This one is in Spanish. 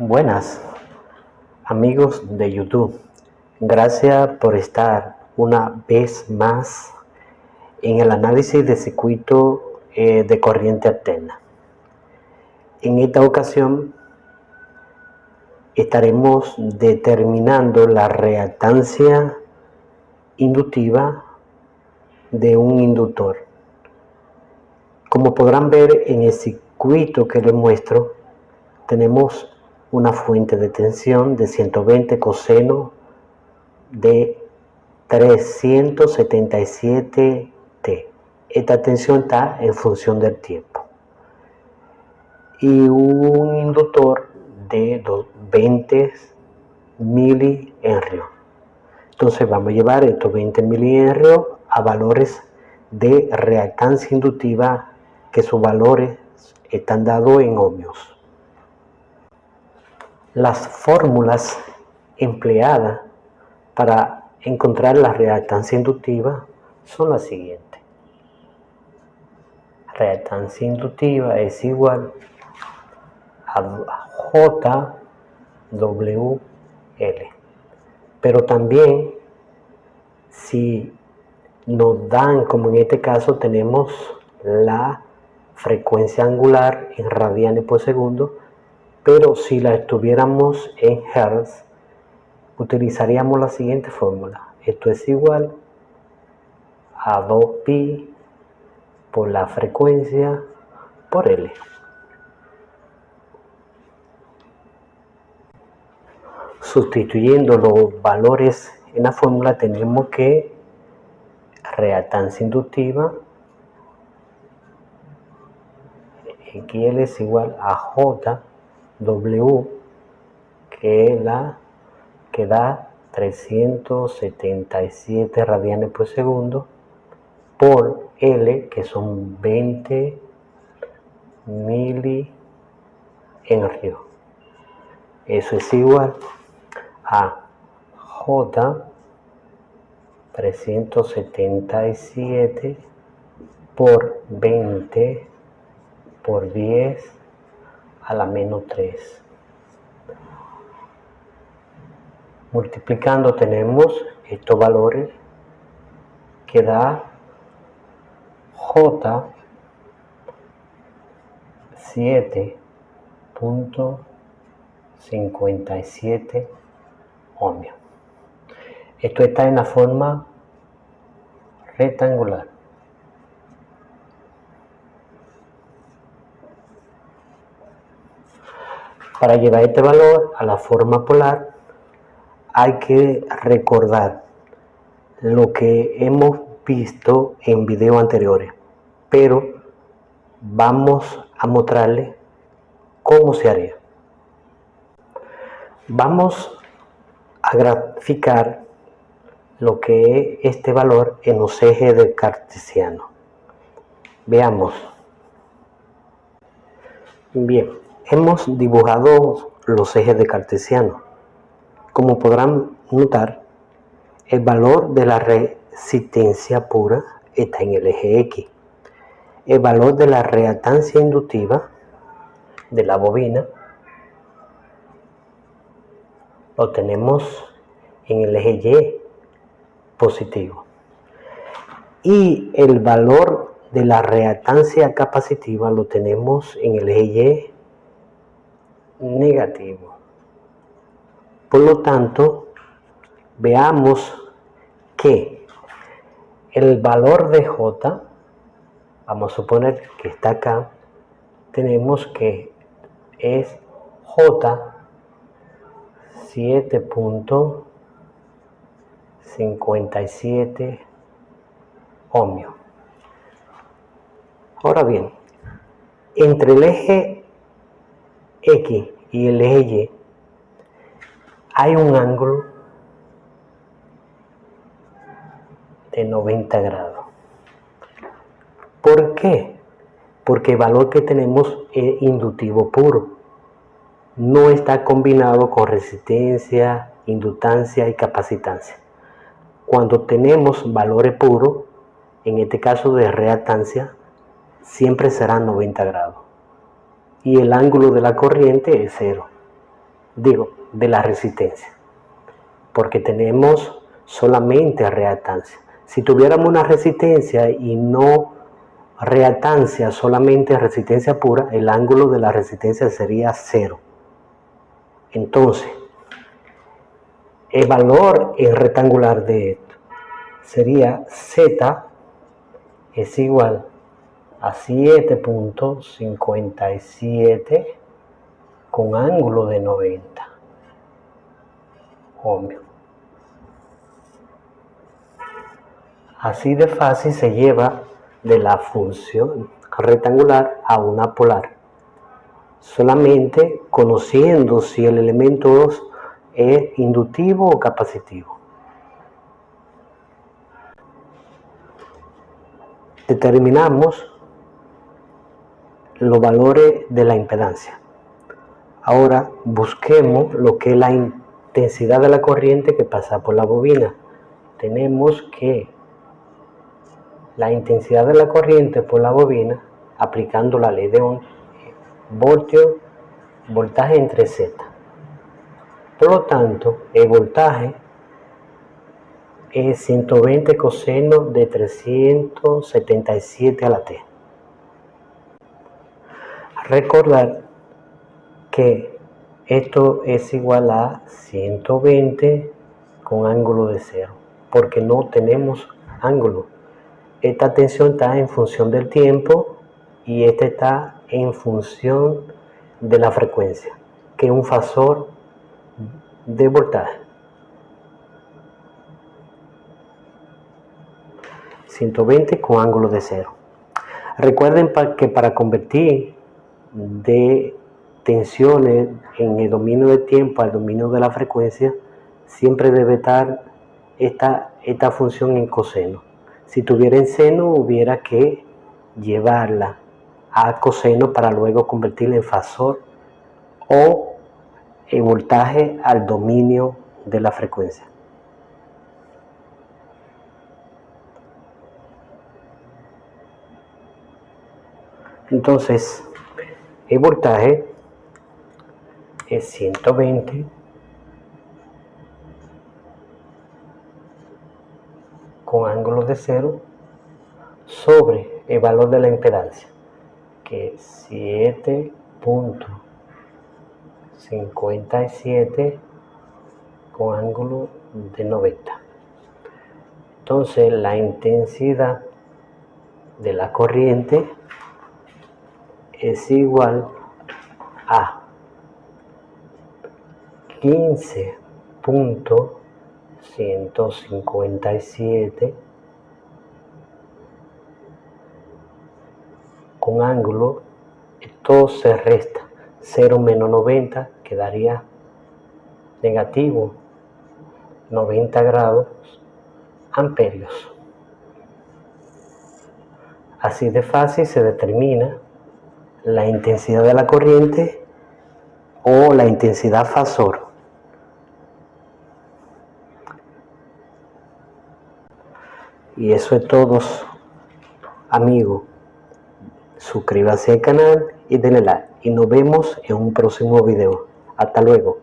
Buenas, amigos de YouTube. Gracias por estar una vez más en el análisis de circuito de corriente alterna. En esta ocasión estaremos determinando la reactancia inductiva de un inductor. Como podrán ver en el circuito que les muestro, tenemos una fuente de tensión de 120 coseno de 377 T. Esta tensión está en función del tiempo. Y un inductor de 20 milihenrios. Entonces vamos a llevar estos 20 milihenrios a valores de reactancia inductiva, que sus valores están dados en ohmios. Las fórmulas empleadas para encontrar la reactancia inductiva son las siguientes. Reactancia inductiva es igual a JWL. Pero también, si nos dan, como en este caso, tenemos la frecuencia angular en radianes por segundo, pero si la estuviéramos en Hertz, utilizaríamos la siguiente fórmula. Esto es igual a 2pi por la frecuencia por L. Sustituyendo los valores en la fórmula, tenemos que reactancia inductiva XL es igual a JW, que da 377 radianes por segundo, por L, que son 20 milihenrios. Eso es igual a J 377 por 20 por 10 a la menos 3. Multiplicando tenemos estos valores, que da J 7.57 ohmios. Esto está en la forma rectangular. Para llevar este valor a la forma polar, hay que recordar lo que hemos visto en videos anteriores, pero vamos a mostrarles cómo se haría. Vamos a graficar lo que es este valor en los ejes de cartesiano. Veamos. Bien, hemos dibujado los ejes de cartesiano. Como podrán notar, el valor de la resistencia pura está en el eje X. El valor de la reactancia inductiva de la bobina lo tenemos en el eje Y positivo. Y el valor de la reactancia capacitiva lo tenemos en el eje Y negativo. Por lo tanto, veamos que el valor de J, vamos a suponer que está acá, tenemos que es J 7.57 ohmios. Ahora bien, entre el eje X y el eje Y hay un ángulo de 90 grados. ¿Por qué? Porque el valor que tenemos es inductivo puro. No está combinado con resistencia, inductancia y capacitancia. Cuando tenemos valores puros, en este caso de reactancia, siempre será 90 grados. Y el ángulo de la corriente es 0. de la resistencia, porque tenemos solamente reactancia. Si tuviéramos una resistencia y no reactancia, solamente resistencia pura, el ángulo de la resistencia sería 0. Entonces, el valor rectangular de esto sería Z es igual a 7.57 con ángulo de 90 ohmios. Así de fácil se lleva de la función rectangular a una polar, solamente conociendo si el elemento es inductivo o capacitivo. Determinamos los valores de la impedancia. Ahora busquemos lo que es la intensidad de la corriente que pasa por la bobina. Tenemos que la intensidad de la corriente por la bobina, aplicando la ley de Ohm, voltaje entre Z. Por lo tanto, el voltaje es 120 coseno de 377 a la T. Recordar que esto es igual a 120 con ángulo de 0, porque no tenemos ángulo. Esta tensión está en función del tiempo y esta está en función de la frecuencia, que es un fasor de voltaje. 120 con ángulo de 0. Recuerden que para convertir de tensiones en el dominio del tiempo al dominio de la frecuencia, siempre debe estar esta función en coseno. Si tuviera en seno, hubiera que llevarla a coseno para luego convertirla en fasor o el voltaje al dominio de la frecuencia. Entonces, el voltaje es 120 con ángulo de 0 sobre el valor de la impedancia, que es 7.57 con ángulo de 90. Entonces, la intensidad de la corriente es igual a 15.157 con ángulo, esto se resta, 0 menos 90 quedaría negativo 90 grados amperios. Así de fácil se determina la intensidad de la corriente o la intensidad fasor. Y eso es todo, amigo. Suscríbase al canal y denle like. Y nos vemos en un próximo video. Hasta luego.